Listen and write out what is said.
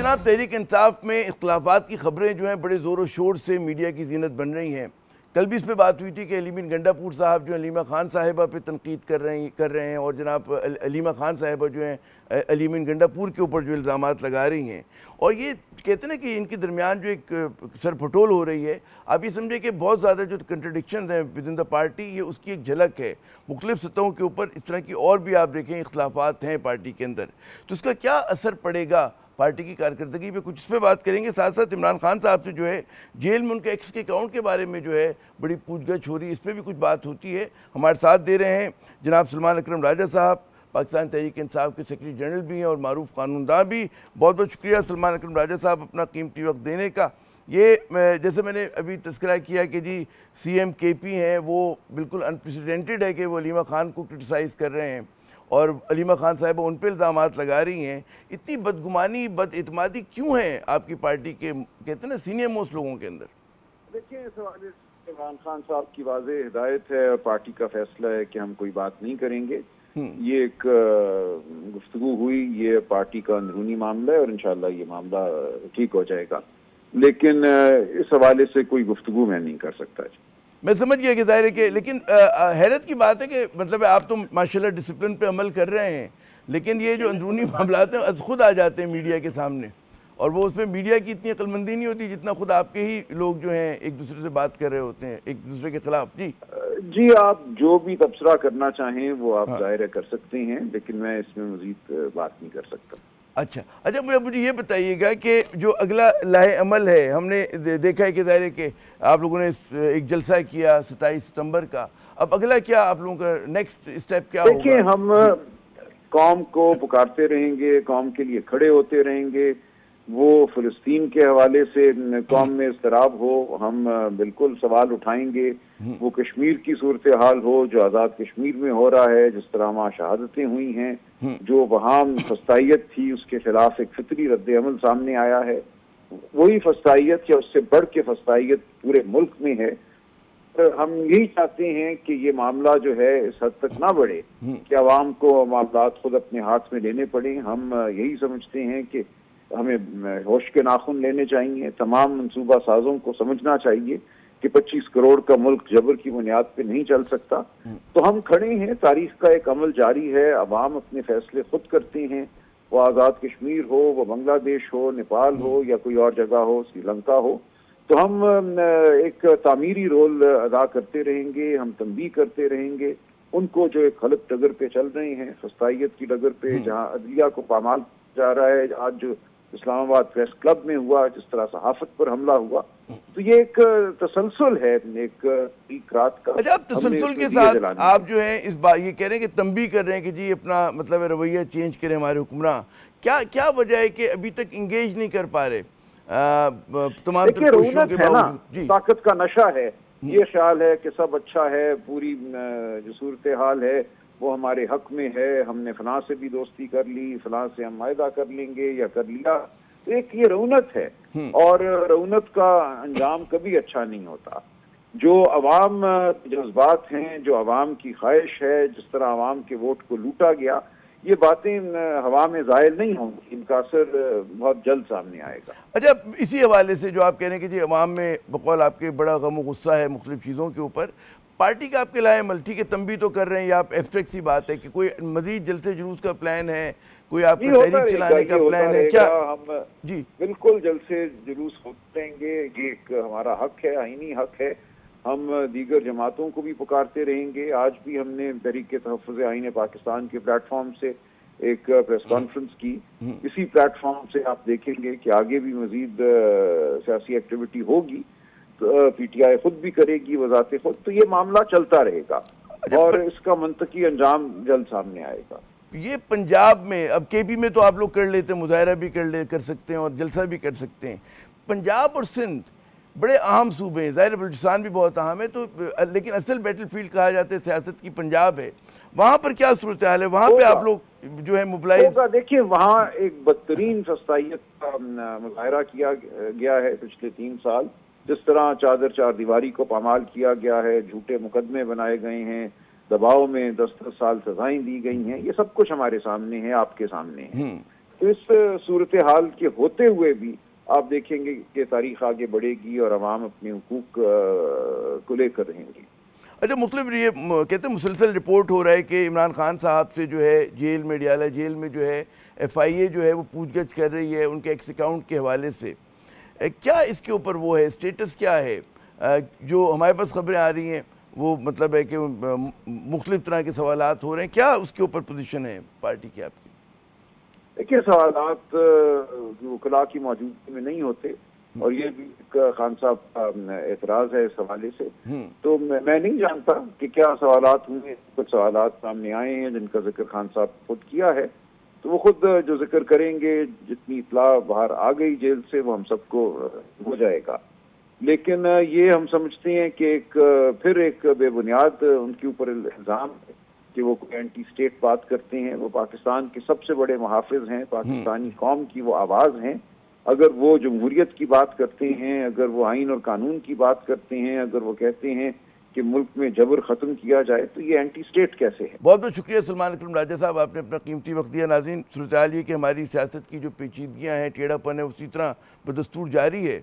जनाब तहरीक इंसाफ में इख्तलाफात की खबरें जो हैं बड़े ज़ोर व शोर से मीडिया की ज़ीनत बन रही हैं। कल भी इस पर बात हुई थी कि अलीमीन गंडापुर साहब जो अलीमा खान साहिबा पे तनकीद कर रहे हैं और जनाब अलीमा खान साहिबा जो हैं अलीमीन गंडापुर के ऊपर जो इल्ज़ामात लगा रही हैं और ये कहते हैं ना कि इनके दरमियान जो एक सरफटोल हो रही है। आप ये समझे कि बहुत ज़्यादा जो कंट्रडिक्शन हैं विद इन द पार्टी, ये उसकी एक झलक है। मुख्तलिफ सतहों के ऊपर इस तरह की और भी आप देखें इख्तलाफात हैं पार्टी के अंदर, तो इसका क्या असर पड़ेगा पार्टी की कारकर्दगी पे, कुछ इस पर बात करेंगे। साथ साथ इमरान खान साहब से जो है जेल में उनके एक्स के अकाउंट के बारे में जो है बड़ी पूछगछ हो रही है, इस पर भी कुछ बात होती है। हमारे साथ दे रहे हैं जनाब सलमान अकरम राजा साहब, पाकिस्तान तहरीक इंसाफ के सेक्रेटरी जनरल भी हैं और मारूफ कानूनदान भी। बहुत बहुत शुक्रिया सलमान अकरम राजा साहब अपना कीमती वक्त देने का। ये जैसे मैंने अभी तस्करा किया कि जी CM KP हैं, वो बिल्कुल अनप्रेसिडेंटेड है कि वो अलीमा खान को क्रिटिसाइज़ कर रहे हैं और अलीमा खान साहिबा उन पर इल्ज़ामात लगा रही हैं। इतनी बदगुमानी बदइतमादी क्यों है आपकी पार्टी के, कहते हैं ना, सीनियर मोस्ट लोगों के अंदर? देखिए, इस हवाले से इमरान खान साहब की वाज़ेह हिदायत है और पार्टी का फैसला है कि हम कोई बात नहीं करेंगे। ये एक गुफ्तगू हुई, ये पार्टी का अंदरूनी मामला है और इंशाअल्लाह ये मामला ठीक हो जाएगा, लेकिन इस हवाले से कोई गुफ्तगू मैं नहीं कर सकता। मैं समझ गया कि ज़ाहिर है कि, लेकिन हैरत की बात है कि मतलब आप तो माशाल्लाह डिसिप्लिन पे अमल कर रहे हैं, लेकिन ये जो अंदरूनी मामलात हैं खुद आ जाते हैं मीडिया के सामने और वो उसमें मीडिया की इतनी अक्लमंदी नहीं होती जितना खुद आपके ही लोग जो हैं एक दूसरे से बात कर रहे होते हैं एक दूसरे के खिलाफ। जी, आप जो भी तबसरा करना चाहें वो आप ज़ाहिर कर सकते हैं, लेकिन मैं इसमें मज़ीद बात नहीं कर सकता। अच्छा, मुझे ये बताइएगा कि जो अगला लाहे अमल है, हमने देखा है कि ज़ाहिर है कि आप लोगों ने एक जलसा किया 27 सितंबर का, अब अगला क्या आप लोगों का नेक्स्ट स्टेप क्या होगा? देखिए, हम कौम को पुकारते रहेंगे, कौम के लिए खड़े होते रहेंगे। वो फ़लस्तीन के हवाले से कौम में इज़्तिराब हो, हम बिल्कुल सवाल उठाएंगे। वो कश्मीर की सूरत हाल हो जो आज़ाद कश्मीर में हो रहा है, जिस तरह वहाँ शहादतें हुई हैं, जो वहाँ फस्तायत थी, उसके खिलाफ एक फितरी रद्द-ए-अमल सामने आया है। वही फस्तायत या उससे बढ़ के फस्तायत पूरे मुल्क में है। हम यही चाहते हैं कि ये मामला जो है इस हद तक ना बढ़े कि अवाम को मामलात खुद अपने हाथ में लेने पड़े। हम यही समझते हैं कि हमें होश के नाखून लेने चाहिए। तमाम मंसूबा साजों को समझना चाहिए कि 25 करोड़ का मुल्क जबर की बुनियाद पे नहीं चल सकता। तो हम खड़े हैं, तारीख का एक अमल जारी है, अवाम अपने फैसले खुद करते हैं। वो आज़ाद कश्मीर हो, वो बांग्लादेश हो, नेपाल हो या कोई और जगह हो, श्रीलंका हो, तो हम एक तामीरी रोल अदा करते रहेंगे। हम तंबीह करते रहेंगे उनको जो एक गलत डगर पे चल रहे हैं, फस्तायत की डगर पे, जहाँ अदलिया को पामाल जा रहा है। आज जो इस्लामाबाद प्रेस क्लब में हुआ, जिस तरह सहाफत पर हमला हुआ, तो ये एक तसलसल है, एक रात का। अच्छा, आप तसलसल के साथ आप जो है इस बात ये कह रहे हैं कि तंबीह कर रहे हैं कि जी अपना मतलब रवैया चेंज करें हमारे हुक्मरान, क्या वजह है कि अभी तक इंगेज नहीं कर पा रहे तमाम कोशिशों के बावजूद? ताकत का नशा है, ये ख्याल है कि सब अच्छा है, पूरी जो सूरत हाल है वो हमारे हक में है, हमने फलां से भी दोस्ती कर ली, फलां से हम मायदा कर लेंगे या कर लिया। तो एक ये रौनक है और रौनक का अंजाम कभी अच्छा नहीं होता। जो अवाम जज्बात हैं, जो अवाम की ख्वाहिश है, जिस तरह अवाम के वोट को लूटा गया, ये बातें हवा में ज़ाहिर नहीं होंगी, इनका असर बहुत जल्द सामने आएगा। अच्छा, इसी हवाले से जो आप कह रहे हैं कि जी अवाम में बकौल आपके बड़ा गम व गुस्सा है मुख्तलिफ चीज़ों के ऊपर, पार्टी का आपके लाए अमल, ठीक है, तंबीह तो कर रहे हैं, या आप एब्स्ट्रैक्ट सी बात है कि कोई मजीद जलसे जुलूस का प्लान है, कोई आपका तहरीक चलाने का प्लान है क्या? हम जी बिल्कुल जलसे जुलूस होते रहेंगे, ये एक हमारा हक है, आईनी हक है। हम दीगर जमातों को भी पुकारते रहेंगे। आज भी हमने तहरीक तहफ़्फ़ुज़ आईन पाकिस्तान के प्लेटफॉर्म से एक प्रेस कॉन्फ्रेंस की। इसी प्लेटफॉर्म से आप देखेंगे कि आगे भी मजीद सियासी एक्टिविटी होगी, PTI खुद भी करेगी वज़ाते खुद। तो ये मामला चलता रहेगा और इसका मंतकी अंजाम जल्द सामने आएगा। ये पंजाब में, अब KP में तो आप लोग कर लेते हैं, मुजाहरा भी कर सकते हैं और जलसा भी कर सकते हैं। पंजाब और सिंध बड़े अहम सूबे हैं, ज़ाहिर बलूचिस्तान भी बहुत अहम है, तो लेकिन असल बैटल फील्ड कहा जाता है सियासत की पंजाब है। वहाँ पर क्या सूरत हाल है? वहाँ पे आप लोग जो है मोबिलाइज? देखिए, वहाँ एक बदतरीन फस्तायत का मुजाहरा किया गया है पिछले 3 साल। जिस तरह चादर चार दीवारी को पामाल किया गया है, झूठे मुकदमे बनाए गए हैं, दबाव में 10-10 साल सजाएं दी गई हैं, ये सब कुछ हमारे सामने है, आपके सामने है। تو اس صورتحال کے ہوتے ہوئے بھی آپ دیکھیں گے کہ تاریخ آگے بڑھے گی اور عوام اپنے حقوق کو لے کر رہیں گی۔ اچھا، مختلف یہ کہتے ہیں مسلسل رپورٹ ہو رہا ہے کہ عمران خان صاحب سے جو ہے جیل میں، ڈیالہ جیل میں جو ہے FIA جو ہے وہ پوچھ گچھ کر رہی ہے ان کے ایکس اکاؤنٹ کے حوالے سے، کیا اس کے اوپر وہ ہے اسٹیٹس کیا ہے؟ جو ہمارے پاس خبریں آ رہی ہیں وہ مطلب ہے کہ مختلف طرح کے سوالات ہو رہے ہیں، کیا اس کے اوپر پوزیشن ہے پارٹی کی آپ کی؟ دیکھیے، سوالات وکلاء کی موجودگی میں نہیں ہوتے، اور یہ بھی خان صاحب کا اعتراض ہے اس حوالے سے۔ تو میں نہیں جانتا کہ کیا سوالات ہوئے، کچھ سوالات سامنے آئے ہیں جن کا ذکر خان صاحب نے خود کیا ہے، تو وہ خود جو ذکر کریں گے، جتنی اطلاع باہر آ گئی جیل سے وہ ہم سب کو ہو جائے گا۔ لیکن یہ ہم سمجھتے ہیں کہ پھر ایک بے بنیاد ان کے اوپر الزام ہے کہ وہ کوئی اینٹی اسٹیٹ بات کرتے ہیں۔ وہ پاکستان کے سب سے بڑے محافظ ہیں، پاکستانی قوم کی وہ آواز ہیں۔ اگر وہ جمہوریت کی بات کرتے ہیں، اگر وہ آئین اور قانون کی بات کرتے ہیں، اگر وہ کہتے ہیں کہ ملک میں جبر ختم کیا جائے، تو یہ اینٹی اسٹیٹ کیسے ہے؟ بہت بہت شکریہ سلمان اکرم راجہ صاحب، آپ نے اپنا قیمتی وقت دیا۔ ناظرین، صورتحال یہ کہ ہماری سیاست کی جو پیچیدگیاں ہیں، ٹیڑھا پن ہے، اسی طرح بدستور جاری ہے۔